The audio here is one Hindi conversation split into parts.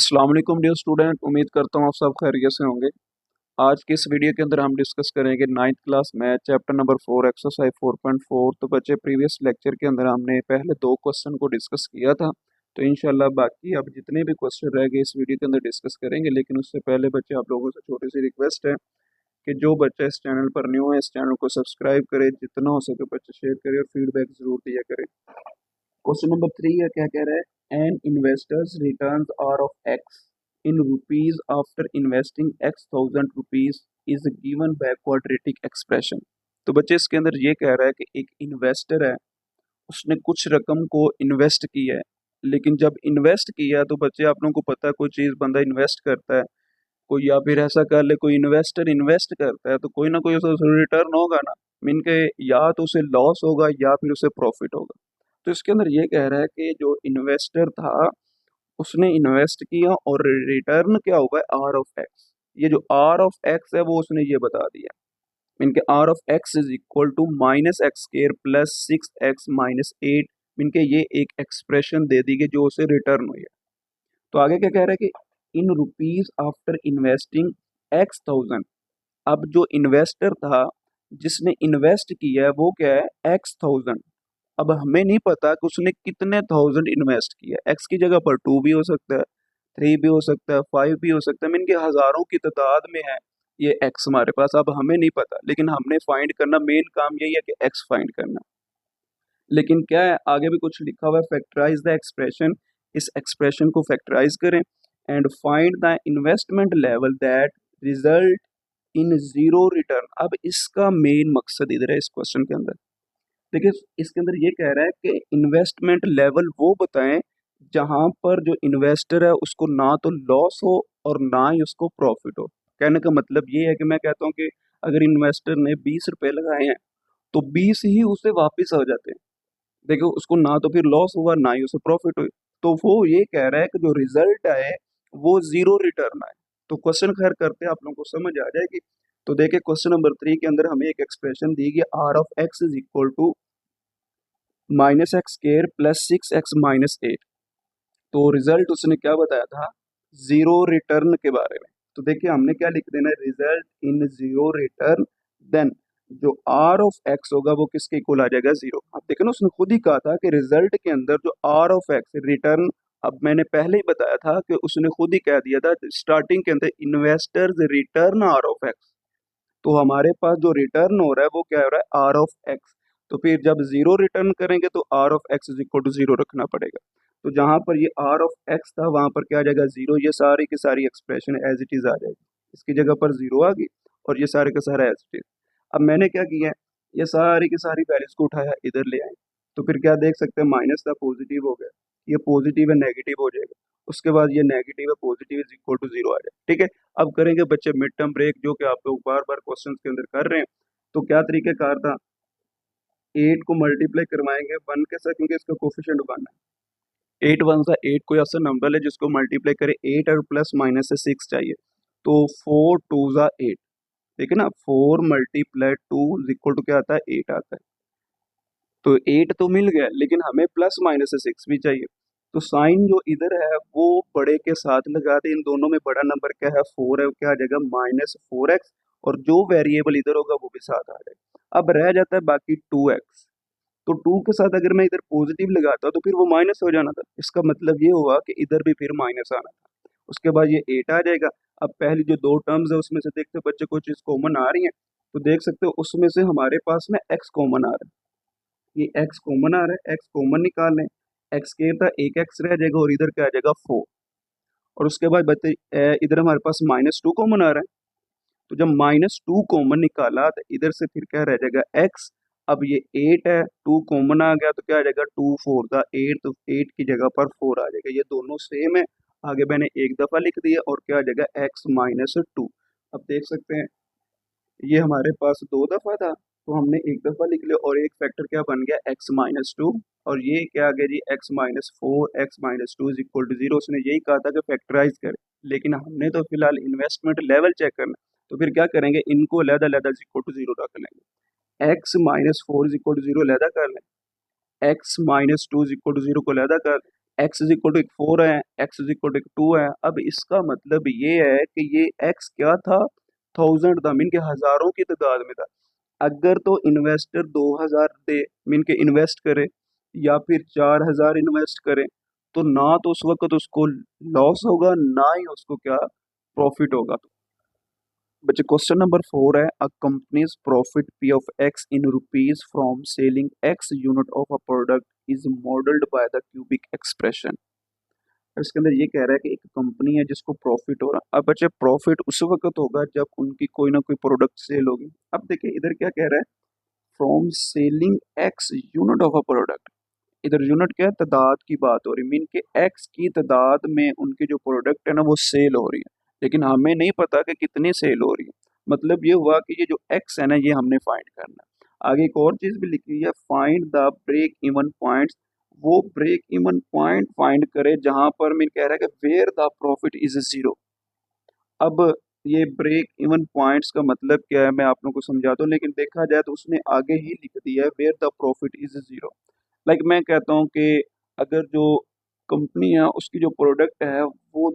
अस्सलाम वालेकुम डियर स्टूडेंट, उम्मीद करता हूँ आप सब खैरियत से होंगे। आज के इस वीडियो के अंदर हम डिस्कस करेंगे 9th class math chapter number 4 exercise 4.4। तो बच्चे प्रीवियस लेक्चर के अंदर हमने पहले दो क्वेश्चन को डिस्कस किया था, तो इंशाल्लाह बाकी अब जितने भी क्वेश्चन रह गए इस वीडियो के अंदर डिस्कस करेंगे। लेकिन उससे पहले बच्चे आप लोगों से छोटी सी रिक्वेस्ट है कि जो बच्चा इस चैनल पर न्यू है इस चैनल को सब्सक्राइब करे, जितना हो सके बच्चे शेयर करें और फीडबैक जरूर दिया करें। क्वेश्चन नंबर 3 है, क्या कह रहा है, an investors returns R of X in rupees after investing X thousand rupees is given by quadratic expression. तो बच्चे इसके अंदर ये कह रहा है कि एक इन्वेस्टर है, उसने कुछ रकम को इन्वेस्ट किया है, लेकिन जब इन्वेस्ट किया तो बच्चे आप लोगों को पता है कोई चीज़ बंदा इन्वेस्ट करता है, कोई या फिर ऐसा कर ले कोई इन्वेस्टर इन्वेस्ट करता है तो कोई ना कोई उसे रिटर्न होगा ना। मीन के या तो उसे लॉस होगा या फिर उसे प्रॉफिट होगा। तो इसके अंदर ये कह रहा है कि जो इन्वेस्टर था उसने इन्वेस्ट किया और रिटर्न क्या हुआ है, आर ऑफ एक्स। ये जो आर ऑफ एक्स है वो उसने ये बता दिया, मीन के R of X is equal to minus X square plus 6x minus 8। Mean के ये एक एक्सप्रेशन दे दी गई जो उसे रिटर्न हुई है। तो आगे क्या कह रहा है कि इन rupees after investing X thousand. अब जो इन्वेस्टर था जिसने इन्वेस्ट किया है वो क्या है, एक्स थाउजेंड। अब हमें नहीं पता कि उसने कितने थाउजेंड इन्वेस्ट किया। एक्स की जगह पर 2 भी हो सकता है, 3 भी हो सकता है, 5 भी हो सकता है। मीन के हजारों की तादाद में है ये एक्स हमारे पास। अब हमें नहीं पता, लेकिन हमने फाइंड करना, मेन काम यही है कि एक्स फाइंड करना। लेकिन क्या है, आगे भी कुछ लिखा हुआ है, फैक्टराइज द एक्सप्रेशन। इस एक्सप्रेशन को फैक्टराइज करें and find the investment level that result in zero return. अब इसका मेन मकसद इधर है इस क्वेश्चन के अंदर। देखिए इसके अंदर ये कह रहा है कि इन्वेस्टमेंट लेवल वो बताएं जहां पर जो इन्वेस्टर है उसको ना तो लॉस हो और ना ही उसको प्रॉफिट हो। कहने का मतलब ये है कि मैं कहता हूँ कि अगर इन्वेस्टर ने 20 रुपए लगाए हैं तो 20 ही उसे वापस आ जाते हैं। देखो उसको ना तो फिर लॉस हुआ ना ही उसे प्रॉफिट हुई। तो वो ये कह रहा है कि जो रिजल्ट आए वो जीरो रिटर्न आए। तो क्वेश्चन खैर करते हैं, आप लोगों को समझ आ जाएगी। तो देखिए क्वेश्चन नंबर 3 के अंदर हमें एक एक्सप्रेशन दी गई, R of X is equal to minus X square plus 6x minus 8। तो रिजल्ट उसने क्या बताया था, जीरो रिटर्न के बारे में। तो देखिए हमने क्या लिख देना है, result in zero return. Then जो आर ऑफ एक्स होगा वो किसके इक्वल आ जाएगा, जीरो। अब देखो ना उसने खुद ही कहा था कि रिजल्ट के अंदर जो आर ऑफ एक्स रिटर्न, अब मैंने पहले ही बताया था कि उसने खुद ही कह दिया था स्टार्टिंग के अंदर investors return R of X. तो हमारे पास जो रिटर्न हो रहा है वो क्या हो रहा है, आर ऑफ एक्स। तो फिर जब जीरो रिटर्न करेंगे तो R of X is equal to zero रखना पड़ेगा। तो जहां पर ये आर ऑफ एक्स था वहां पर क्या आ जाएगा, जीरो। ये सारी की सारी एक्सप्रेशन एज इट इज आ जाएगी, इसकी जगह पर जीरो आ गई और ये सारे का सारा एज इट इज। अब मैंने क्या किया है, ये सारी की सारी वैल्यूज को उठाया इधर ले आए। तो फिर क्या देख सकते हैं, माइनस था पॉजिटिव हो गया, ये पॉजिटिव है नेगेटिव हो जाएगा, उसके बाद ये नेगेटिव है positive is equal to zero आ जाएगा। ठीक है, अब करेंगे बच्चे मिड टर्म ब्रेक, जो कि आप लोग बार बार क्वेश्चंस के अंदर कर रहे हैं। तो क्या तरीकेकार था, 8 को मल्टीप्लाई करवाएंगे 1 के साथ क्योंकि इसका कोफिशिएंट 1 है। 8 वन सा 8 कोई ऐसा नंबर है जिसको मल्टीप्लाई करे 8 और प्लस माइनस से 6 चाहिए। तो 4 टू ज़ा 8, ठीक है ना, 4 मल्टीप्लाई 2 इक्वल टू क्या आता है, 8 आता है। तो 8 तो मिल गया, लेकिन हमें प्लस माइनस से 6 भी चाहिए। तो साइन जो इधर है वो बड़े के साथ लगा दे, इन दोनों में बड़ा नंबर क्या है, 4 है, क्या आ जाएगा -4x। और जो वेरिएबल इधर होगा वो भी साथ आ जाएगा। अब रह जाता है बाकी 2x। तो 2 के साथ अगर मैं इधर पॉजिटिव लगाता तो फिर वो माइनस हो जाना था। इसका मतलब ये हुआ कि इधर भी फिर माइनस आना था। उसके बाद ये 8 आ जाएगा। अब पहली जो दो टर्म्स है उसमें से देखते हैं बच्चे कोई चीज़ कॉमन आ रही है, तो देख सकते हो उसमें से हमारे पास में x कॉमन आ रहा है। ये x कॉमन आ रहा है, x कॉमन निकाल लें। x के था एक x रह जाएगा और इधर क्या आ जाएगा 4। और उसके बाद बताइए इधर हमारे पास -2 कॉमन आ रहा है। तो जब -2 कॉमन निकाला तो इधर से फिर क्या रह जाएगा x। अब ये 8 है, 2 कॉमन आ गया तो क्या आ जाएगा 2 4 दा 8, तो 8 की जगह पर 4 आ जाएगा। ये दोनों सेम है, आगे मैंने एक दफ़ा लिख दिया और क्या आ जाएगा x-2। अब देख सकते हैं ये हमारे पास दो दफ़ा था तो हमने एक दफ़ा लिख लिया और एक फैक्टर क्या बन गया x-2। और ये क्या आ गया जी x-4, x-2 is equal to zero. उसने यही कहा था कि फैक्टराइज करें, लेकिन हमने तो फिलहाल इन्वेस्टमेंट लेवल चेक करना। तो फिर क्या करेंगे, इनको अलग-अलग इज इक्वल टू जीरो रख लेंगे। x-4 is equal to zero अलहदा कर लें, x-2 is equal to zero को अलहदा कर लें। एक्स इज इक्वल टू 4 है, एक्स इज इक्वल टू 2 है। अब इसका मतलब ये है कि ये एक्स क्या था, 1000 था, मीन के हजारों की तादाद में था। अगर तो इन्वेस्टर 2000 दे, मीन के इन्वेस्ट करे, या फिर 4000 इन्वेस्ट करे, तो ना तो उस वक्त उसको लॉस होगा, ना ही उसको क्या प्रॉफिट होगा। बच्चे क्वेश्चन नंबर 4 है, a company's profit P of X in rupees from selling X unit of a product is modelled by the cubic expression. इसके अंदर ये कह रहा है कि एक कंपनी है जिसको प्रॉफिट हो रहा है। अब बच्चे प्रॉफिट उस वक्त होगा जब उनकी कोई ना कोई प्रोडक्ट सेल होगी। अब देखिए इधर क्या कह रहा है, from selling X unit of a product. इधर यूनिट क्या है, तादाद की बात हो रही है, मीन के एक्स की तादाद में उनकी जो प्रोडक्ट है ना वो सेल हो रही है, लेकिन हमें नहीं पता कि कितनी सेल हो रही है। मतलब ये हुआ कि ये जो एक्स है ना ये हमने फाइंड करना है। आगे एक और चीज भी लिखी है, find the break even points. वो ब्रेक इवन पॉइंट फाइंड करे जहां पर मीन कह रहा है कि where the profit is zero. अब ये ब्रेक इवन पॉइंट्स का मतलब क्या है मैं आप लोगों को समझाता हूँ, लेकिन देखा जाए तो उसने आगे ही लिख दिया है where the profit is zero. Like मैं कहता हूँ कि अगर जो कंपनी है उसकी जो प्रोडक्ट है वो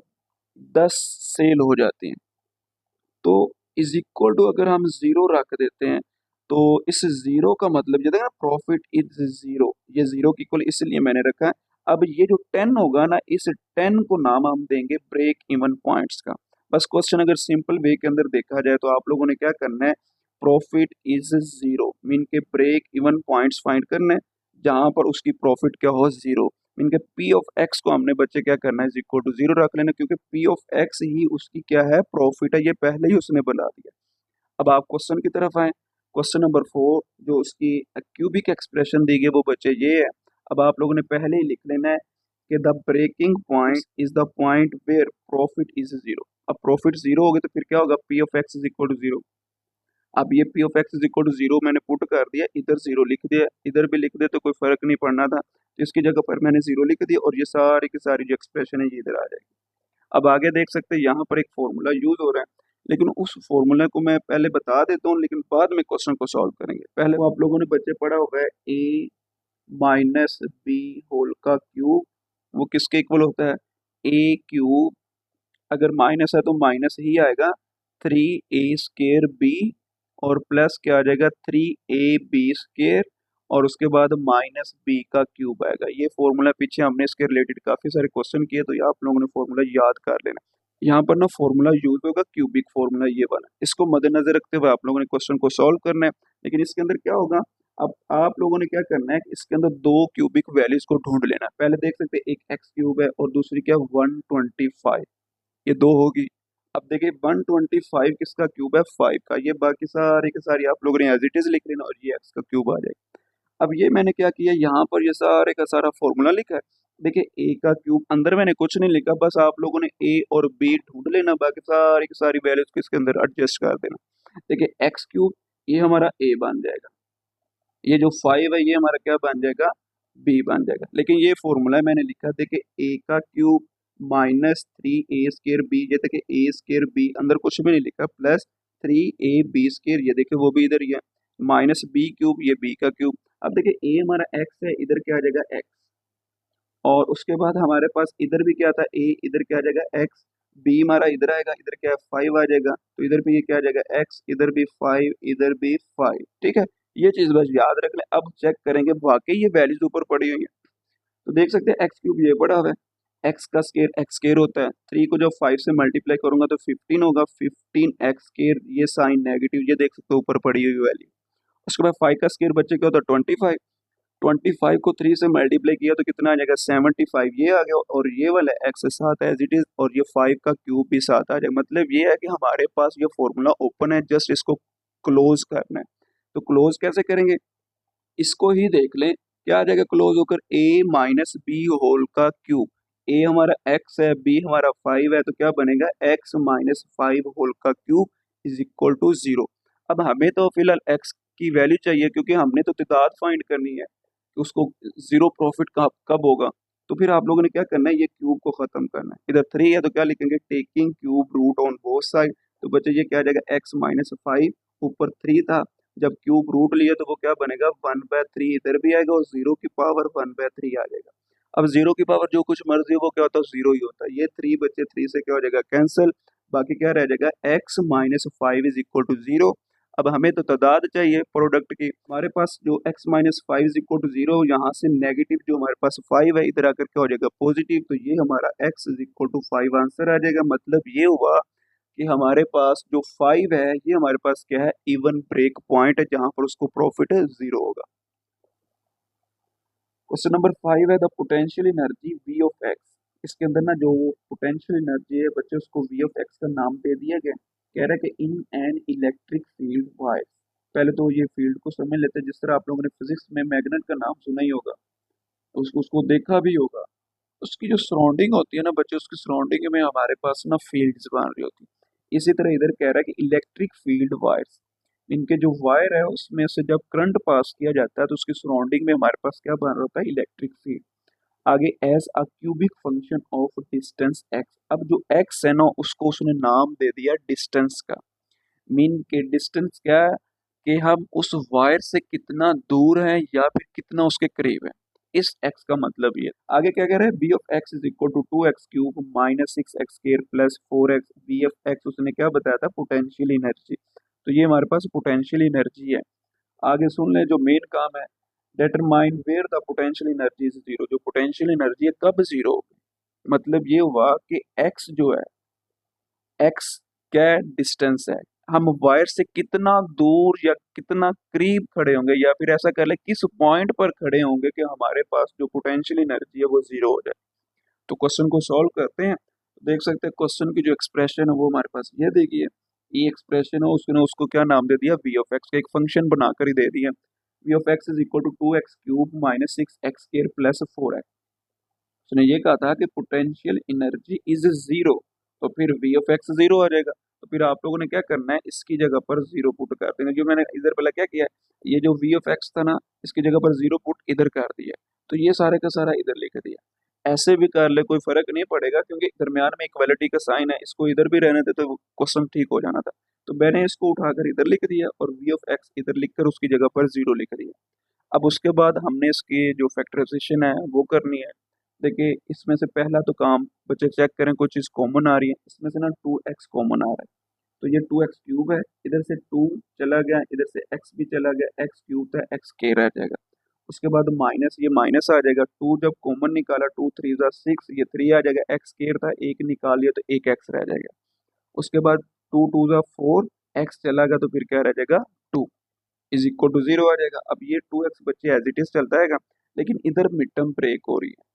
10 सेल हो जाती हैं, तो इज इक्वल टू अगर हम जीरो रख देते हैं, तो इस जीरो का मतलब ये था ना प्रॉफिट इज जीरो, ये जीरो की इक्वल इसलिए मैंने रखा है। अब ये जो 10 होगा ना, इस 10 को नाम हम देंगे ब्रेक इवन पॉइंट्स का। बस क्वेश्चन अगर सिंपल वे के अंदर देखा जाए तो आप लोगों ने क्या करना है, प्रॉफिट इज जीरो मीन के ब्रेक इवन पॉइंट्स फाइंड करने हैं, जहां पर उसकी प्रॉफिट क्या हो जीरो। मीन के पी ऑफ एक्स को हमने बच्चे क्या करना है, इज इक्वल टू जीरो रख लेना, क्योंकि पी ऑफ एक्स ही उसकी क्या है, प्रॉफिट है, ये पहले ही उसने बता दिया। अब आप क्वेश्चन की तरफ आए, क्वेश्चन नंबर 4 जो उसकी क्यूबिक एक्सप्रेशन दी गई वो बच्चे ये है। अब आप लोगों ने पहले ही लिख लेना है कि the breaking point is the point where profit is zero. अब प्रॉफिट जीरो हो गया तो फिर क्या होगा, P of X is equal to zero. अब ये P of X is equal to zero मैंने पुट कर दिया, इधर जीरो लिख दिया, इधर भी लिख दिया तो कोई फर्क नहीं पड़ना था, तो इसकी जगह पर मैंने जीरो लिख दिया और ये सारी की सारी जो एक्सप्रेशन है ये इधर आ जाएगी। अब आगे देख सकते हैं यहाँ पर एक फॉर्मूला यूज हो रहा है, लेकिन उस फॉर्मूला को मैं पहले बता देता हूँ, लेकिन बाद में क्वेश्चन को सॉल्व करेंगे। पहले वो आप लोगों ने बच्चे पढ़ा होगा ए माइनस बी होल का क्यूब, वो किसके इक्वल होता है, ए क्यूब, अगर माइनस है तो माइनस ही आएगा, 3a² बी, और प्लस क्या आ जाएगा 3ab², और उसके बाद माइनस बी का क्यूब आएगा। ये फॉर्मूला पीछे हमने इसके रिलेटेड काफी सारे क्वेश्चन किए, तो ये आप लोगों ने फॉर्मूला याद कर लेना। यहाँ पर ना फॉर्मूला यूज होगा क्यूबिक फॉर्मूला ये वाला, इसको मद्देनजर रखते हुए आप लोगों ने क्वेश्चन को सॉल्व करना है। लेकिन इसके अंदर क्या होगा, अब आप लोगों ने क्या करना है कि इसके अंदर दो क्यूबिक वैल्यूज को ढूंढ लेना है। पहले देख सकते हैं एक एक्स क्यूब है और दूसरी क्या 125, ये दो होगी। अब देखिए 125 किसका क्यूब है, 5 का, ये बाकी सारी की सारी आप लोगों ने एज इट इज लिख लेना और ये एक्स का क्यूब आ जाएगा। अब ये मैंने क्या किया, यहाँ पर ये सारे का सारा फॉर्मूला लिखा है। देखिए ए का क्यूब, अंदर मैंने कुछ नहीं लिखा, बस आप लोगों ने ए और बी ढूंढ लेना, बाकी सारी की सारी वैल्यूज को इसके अंदर एडजस्ट कर देना। देखिए एक्स क्यूब ये हमारा ए बन जाएगा, ये जो 5 है ये हमारा क्या बन जाएगा, बी बन जाएगा। लेकिन ये फॉर्मूला मैंने लिखा, देखिए ए का क्यूब -3a² बी, ये देखिए a² बी, अंदर कुछ भी नहीं लिखा, प्लस 3ab², ये देखिए वो भी इधर ही है, माइनस बी क्यूब, ये बी का क्यूब। अब देखिए ए हमारा एक्स है, इधर क्या आ जाएगा एक्स, और उसके बाद हमारे पास इधर भी क्या था ए, इधर क्या आ जाएगा एक्स, बी हमारा इधर आएगा, इधर क्या है 5 आ जाएगा, तो इधर भी ये क्या आ जाएगा एक्स, इधर भी 5, इधर भी 5। ठीक है, ये चीज बस याद रख लें। अब चेक करेंगे वाकई ये वैल्यूज ऊपर पड़ी हुई है, तो देख सकते हैं एक्स क्यूब ये पड़ा हुआ है, एक्स का स्केयर एक्स स्केयर होता है, 3 को जब 5 से मल्टीप्लाई करूंगा तो 15 होगा, 15 x², ये साइन नेगेटिव, ये देख सकते हो ऊपर पड़ी हुई वैल्यू। उसके बाद 5 का स्केयर बच्चे क्या होता है 25, 25 को 3 से मल्टीप्लाई किया तो कितना आ जाएगा 75, ये आ गया, और ये वाला एक्स साथ एज इट इज, और ये 5 का क्यूब भी साथ आ जाएगा। मतलब ये है कि हमारे पास ये फॉर्मूला ओपन है, जस्ट इसको क्लोज करना है। तो क्लोज कैसे करेंगे, इसको ही देख लें, क्या आ जाएगा क्लोज होकर, ए माइनस बी होल का क्यूब, ए हमारा एक्स है, बी हमारा 5 है, तो क्या बनेगा एक्स माइनस 5 होल का cube is equal to zero. अब हमें तो फिलहाल एक्स की वैल्यू चाहिए, क्योंकि हमने तो तादाद फाइंड करनी है कि उसको जीरो प्रॉफिट कब कब होगा। तो फिर आप लोगों ने क्या करना है, ये क्यूब को खत्म करना है। इधर 3 है तो क्या लिखेंगे, taking cube root on both side, तो बच्चे ये क्या आ जाएगा x-5, ऊपर 3 था, जब क्यूब रूट लिया तो वो क्या बनेगा 1/3, इधर भी आएगा और 0 की पावर 1/3 आ जाएगा। अब जीरो की पावर जो कुछ मर्जी हो वो क्या होता है, जीरो ही होता है। ये थ्री बच्चे थ्री से क्या हो जाएगा, कैंसिल। बाकी क्या रह जाएगा, X minus five is equal to zero. अब हमें तो तादाद चाहिए प्रोडक्ट की, हमारे पास जो x minus five is equal to zero, यहाँ से नेगेटिव जो हमारे पास फाइव है इधर आकर क्या हो जाएगा, पॉजिटिव। तो ये हमारा x is equal to five answer आ जाएगा। मतलब ये हुआ कि हमारे पास जो फाइव है ये हमारे पास क्या है, इवन ब्रेक पॉइंट है, जहां पर उसको प्रॉफिट है जीरो होगा। क्वेश्चन नंबर फाइव है the potential energy V of X. इसके अंदर ना जो पोटेंशियल एनर्जी है बच्चे, उसको वी ऑफ एक्स का नाम दे दिया गया। कह रहा है कि in an electric field wire. पहले तो ये फील्ड को समझ लेते हैं। जिस तरह आप लोगों ने फिजिक्स में मैग्नेट का नाम सुना ही होगा, उसको देखा भी होगा। उसकी जो सराउंडिंग होती है ना बच्चे, उसकी सराउंडिंग में हमारे पास ना फील्ड्स बन रही होती है। इसी तरह इधर कह रहा है कि इलेक्ट्रिक फील्ड वायर्स, इनके जो वायर है उसमें से जब करंट पास किया जाता है तो उसकी सराउंडिंग में हमारे पास क्या बन रहा होता है, इलेक्ट्रिक फील्ड। आगे as a cubic function of distance X. अब जो एक्स है ना उसको उसने नाम दे दिया डिस्टेंस का। मीन के डिस्टेंस क्या है कि हम उस वायर से कितना दूर है या फिर कितना उसके करीब है, इस x का मतलब ये। आगे क्या कह रहे हैं, B of X is equal to two X cube minus six X square plus four X. B of X उसने क्या बताया था, पोटेंशियल एनर्जी। तो ये हमारे पास पोटेंशियल एनर्जी है। आगे सुन ले जो मेन काम है, determine where the potential energy is zero. जो पोटेंशियल एनर्जी है कब जीरो होगी, मतलब ये हुआ कि x जो है, एक्स क्या डिस्टेंस है, हम वायर से कितना दूर या कितना करीब खड़े होंगे, या फिर ऐसा कर ले किस पॉइंट पर खड़े होंगे कि हमारे पास जो पोटेंशियल एनर्जी है वो जीरो हो जाए। तो क्वेश्चन को सॉल्व करते हैं। तो देख सकते हैं क्वेश्चन की जो एक्सप्रेशन है वो हमारे पास ये देखिए। ये एक्सप्रेशन है, उसने उसको क्या नाम दे दिया, वी ऑफ एक्स का एक फंक्शन बनाकर ही दे दिया। V of X is equal to two X cube minus six X square plus four X. उसने ये कहा था कि पोटेंशियल एनर्जी इज जीरो, तो फिर वी ऑफ एक्स जीरो आ जाएगा। तो फिर आप लोगों ने क्या करना है, इसकी जगह पर जीरो पुट कर देंगे। जो मैंने इधर पहले क्या किया है, ये जो वी ऑफ एक्स था ना, इसकी जगह पर जीरो पुट इधर कर दिया। तो ये सारे का सारा इधर लिख दिया। ऐसे भी कर ले, कोई फर्क नहीं पड़ेगा, क्योंकि दरमियान में इक्वालिटी का साइन है, इसको इधर भी रहने थे तो क्वेश्चन ठीक हो जाना था। तो मैंने इसको उठाकर इधर लिख दिया और वी ऑफ एक्स इधर लिखकर उसकी जगह पर जीरो लिख दिया। अब उसके बाद हमने इसकी जो फैक्टराइजेशन है वो करनी है। देखिए इसमें से पहला तो काम, बच्चे चेक करें कोई चीज़ कॉमन आ रही है। इसमें से ना टू एक्स कॉमन आ रहा है, तो ये टू एक्स क्यूब है, इधर से टू चला गया, इधर से एक्स भी चला गया, एक्स क्यूब था, एक्स के रह जाएगा। उसके बाद माइनस, ये माइनस आ जाएगा। टू जब कॉमन निकाला, टू थ्री ज़ा सिक्स, ये थ्री आ जाएगा, एक्स केयर था, एक निकाल लिया तो एक एक्स रह जाएगा। उसके बाद टू टू ज़ा फोर, एक्स चला गया तो फिर क्या रह जाएगा, two is equal to zero आ जाएगा। अब ये टू एक्स बच्चे एज इट इज चलता रहेगा, लेकिन इधर मिड टर्म ब्रेक हो रही है।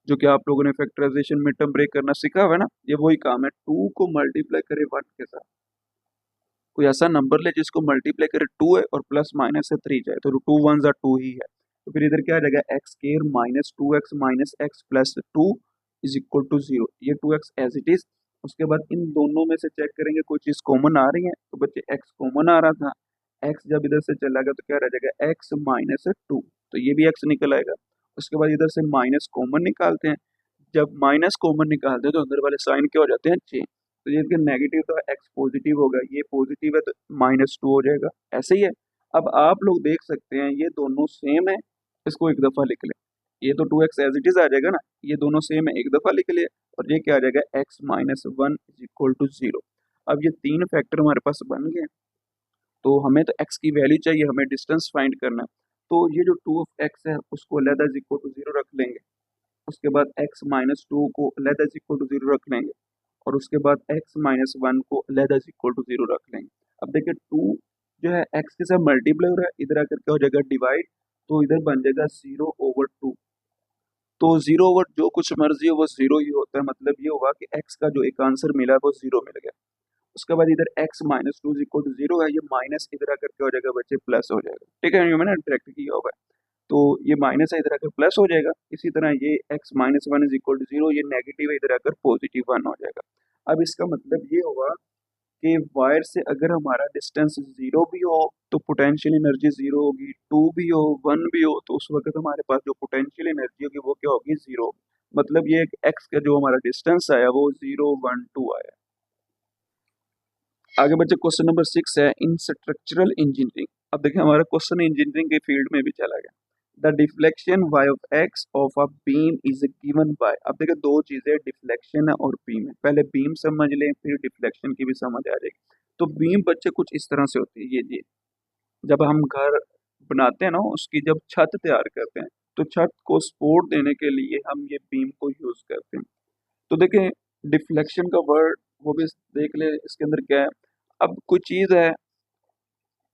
जो कि आप लोगों ने फैक्टराइजेशन मिड टर्म ब्रेक करना सीखा हुआ है ना, ये वही काम है। टू को मल्टीप्लाई करे वन के साथ, कोई ऐसा नंबर ले जिसको मल्टीप्लाई करे टू है और प्लस माइनस से थ्री जाए, तो टू वन ज़ा टू ही है। तो फिर इधर क्या आ जाएगा, x square minus two x minus x plus two is equal to zero. ये two x as it is. उसके बाद इन दोनों में से चेक करेंगे कोई चीज़ कॉमन आ रही है, तो बच्चे एक्स कॉमन आ रहा था। एक्स जब इधर से चला गया तो क्या रह जाएगा, एक्स माइनस टू, तो ये भी एक्स निकल आएगा। उसके बाद इधर से माइनस कॉमन निकालते हैं। जब माइनस कॉमन निकालते हैं तो अंदर वाले साइन क्या हो जाते हैं, चेंज। तो ये नेगेटिव था, एक्स पॉजिटिव होगा, ये पॉजिटिव है तो माइनस टू हो जाएगा। ऐसे ही है। अब आप लोग देख सकते हैं ये दोनों सेम है, इसको एक दफा लिख लें। ये तो two x as it is आ जाएगा ना, ये दोनों सेम है, एक दफा लिख लिए। और ये क्या आ जाएगा, X minus one is equal to zero. अब ये तीन फैक्टर हमारे पास बन गए। तो हमें तो x की वैल्यू चाहिए, हमें डिस्टेंस फाइंड करना है। तो ये जो टू ऑफ एक्स है उसको अलहदा इज इक्वल टू जीरो रख लेंगे। उसके बाद x माइनस टू को अलहदा इज इक्वल टू जीरो रख लेंगे। और उसके बाद x माइनस वन को अलहदा इज इक्वल टू जीरो रख लेंगे। अब देखिए टू जो है x के साथ मल्टीप्लाई हो रहा है, इधर आकर क्या हो जाएगा, डिवाइड। तो इधर बन जाएगा जीरो ओवर टू। तो जीरो ओवर जो कुछ मर्जी हो वो जीरो ही होता है। मतलब ये हुआ कि x का जो एक आंसर मिला वो जीरो मिल गया। उसके बाद इधर x minus two equal to zero है, ये माइनस इधर आकर क्या हो जाएगा बच्चे, प्लस हो जाएगा। ठीक है, ये मैंने डायरेक्ट किया होगा। तो ये माइनस है, इधर आकर प्लस हो जाएगा। इसी तरह ये x minus one is equal to zero, ये नेगेटिव है, इधर आकर पॉजिटिव वन हो जाएगा। अब इसका मतलब ये होगा कि वायर से अगर हमारा डिस्टेंस जीरो भी हो तो पोटेंशियल एनर्जी जीरो होगी, टू भी हो, वन भी हो, तो उस वक्त हमारे पास जो पोटेंशियल एनर्जी होगी वो क्या होगी, जीरो। मतलब ये एक्स का जो हमारा डिस्टेंस आया वो जीरो वन टू आया। आगे बच्चे क्वेश्चन नंबर सिक्स है इन स्ट्रक्चरल इंजीनियरिंग। अब देखिए हमारा क्वेश्चन इंजीनियरिंग के फील्ड में भी चला गया। The deflection y of x of a beam is given bye. अब देखिए दो चीजें डिफ्लेक्शन है और बीम है, पहले बीम समझ लें फिर डिफ्लेक्शन की भी समझ आ जाएगी। तो बीम बच्चे कुछ इस तरह से होती है, ये जब हम घर बनाते हैं ना, उसकी जब छत तैयार करते हैं तो छत को सपोर्ट देने के लिए हम ये बीम को यूज करते हैं। तो देखें डिफ्लेक्शन का वर्ड वो भी देख ले इसके अंदर क्या है। अब कोई चीज है,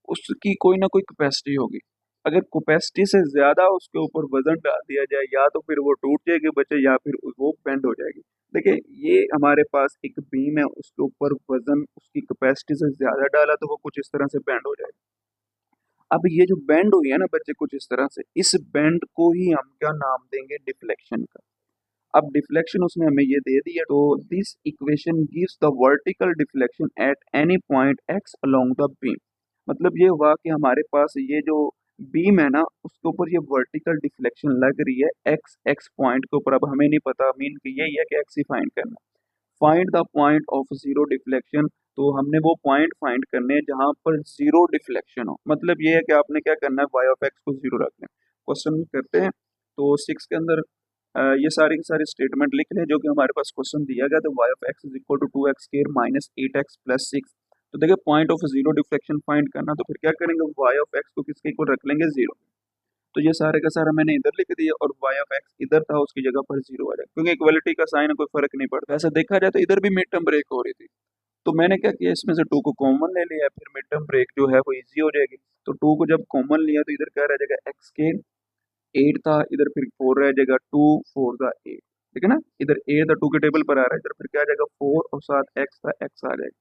उसकी कोई ना कोई कैपेसिटी होगी, अगर कैपेसिटी से ज्यादा उसके ऊपर वजन डाल दिया जाए या तो फिर वो टूट जाएगी बच्चे या फिर वो बेंड हो जाएगी। देखिए ये हमारे पास एक बीम है, उसके ऊपर वजन उसकी कैपेसिटी से ज्यादा डाला तो वो कुछ इस तरह से बेंड हो जाएगी। अब ये जो बेंड हुई है ना बच्चे कुछ इस तरह से, इस बेंड को ही हम क्या नाम देंगे, डिफ्लेक्शन का। अब डिफ्लेक्शन उसने हमें ये दे दिया, तो this equation gives the vertical deflection at any point x along the beam. मतलब ये हुआ कि हमारे पास ये जो बीम है ना उसके ऊपर ये वर्टिकल डिफ्लेक्शन लग रही है एक्स एक्स पॉइंट के ऊपर। अब हमें नहीं पता, मीन कि यही है कि एक्स ही फाइंड करना। Find the point of zero deflection, तो हमने वो पॉइंट फाइंड करने हैं जहां पर जीरो डिफ्लेक्शन हो। मतलब ये है कि आपने क्या करना है, वाई ऑफ एक्स को जीरो रखना है। क्वेश्चन करते हैं तो 6 के अंदर ये सारी की सारी स्टेटमेंट लिख लें जो कि हमारे पास क्वेश्चन दिया गया। तो Y of X is equal to 2x square minus 8x plus 6। तो देखिए point of zero deflection find करना, तो फिर क्या करेंगे, वाई ऑफ एक्स को किसके इक्वल रख लेंगे, जीरो। तो ये सारे का सारा मैंने इधर लिख दिया और वाई ऑफ एक्स इधर था, उसकी जगह पर जीरो आ जाएगा क्योंकि इक्वलिटी का साइन कोई फर्क नहीं पड़ता। ऐसा देखा जाए तो इधर भी मिड टर्म ब्रेक हो रही थी, तो मैंने क्या किया, इसमें से 2 को कॉमन ले लिया, फिर मिड टर्म ब्रेक जो है वो इजी हो जाएगी। तो 2 को जब कॉमन लिया तो इधर क्या रह जाएगा, एक्स के 8 था, इधर फिर 4 रह जाएगा, 2 4 का 8, ठीक है ना। इधर 8 था, 2 के टेबल पर आ रहा है, इधर फिर क्या आ जाएगा 4 और साथ एक्स था, एक्स आ जाएगा।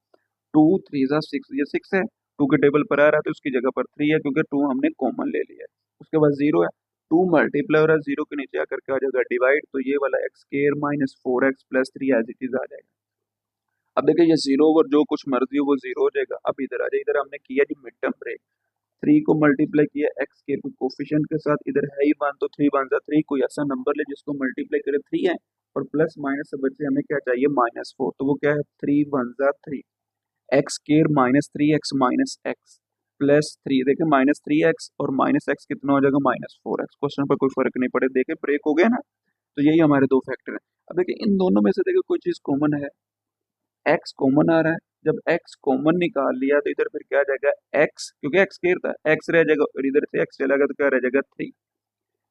2 3 जा 6, ये 6 है, 2 के टेबल पर आ रहा है तो उसकी जगह पर 3 है क्योंकि 2 हमने कॉमन ले लिया है। उसके बाद 0 है, 2 मल्टीप्लाई हो रहा है, 0 के नीचे आकर के आ जाएगा डिवाइड, तो ये वाला एक्स स्क्वायर माइनस 4x प्लस 3 एज इट इज आ जाएगा। अब देखिए ये जीरो और जो कुछ मर्जी हो वो जीरो हो जाएगा। अब इधर आ जाए, इधर हमने किया जी मिड टर्म ब्रेक, 3 को मल्टीप्लाई किया एक्स के कोफिशिएंट के साथ, इधर है ही 1 तो 3 बन जा 3, कोई ऐसा नंबर ले जिसको मल्टीप्लाई करे 3 है, और प्लस माइनस से बच्चे हमें क्या चाहिए, -4, तो वो क्या है 3 1 जा 3, x square minus 3x minus x plus 3। देखिए माइनस 3x और माइनस एक्स कितना हो जाएगा, -4x। क्वेश्चन पर कोई फर्क नहीं पड़े, देखे ब्रेक हो गया ना। तो यही हमारे दो फैक्टर हैं। अब देखिए इन दोनों में से देखिए कोई चीज कॉमन है, एक्स कॉमन आ रहा है। जब एक्स कॉमन निकाल लिया तो इधर फिर क्या आ जाएगा, एक्स, क्योंकि एक्स स्क्वायर था, एक्स रह जाएगा और इधर से एक्स चला गया तो क्या रह जाएगा 3।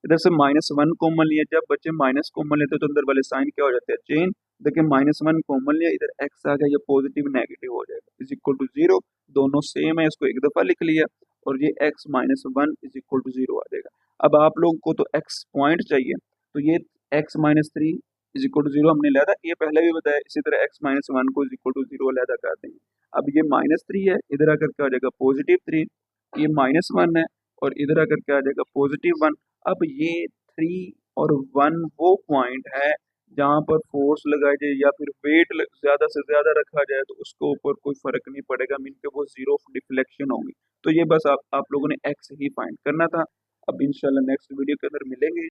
इधर से -1 कॉमन लिया, जब बच्चे माइनस कॉमन लेते हैं तो अंदर वाले साइन क्या हो जाते हैं, चेंज। देखिए -1 कॉमन लिया, इधर एक्स आ गया, ये पॉजिटिव नेगेटिव हो जाएगा, इज इक्वल टू 0। दोनों सेम है, इसको एक दफा लिख लिया और ये x -1 इज इक्वल टू 0 आ जाएगा। अब आप लोगों को तो x पॉइंट चाहिए, तो ये x-3 इज इक्वल टू 0 हमने लिया था, ये पहले भी बताया। इसी तरह x-1 को इज इक्वल टू 0 अलहदा कर देंगे। अब ये -3 है, इधर आकर क्या आ जाएगा +3, ये -1 है और इधर आकर क्या आ जाएगा +1। अब ये 3 और 1 वो पॉइंट है जहाँ पर फोर्स लगाई जाए या फिर वेट ज्यादा से ज्यादा रखा जाए तो उसके ऊपर कोई फर्क नहीं पड़ेगा, मीन के वो जीरो डिफ्लेक्शन होंगी। तो ये बस आप लोगों ने एक्स ही फाइंड करना था। अब इंशाल्लाह नेक्स्ट वीडियो के अंदर मिलेंगे।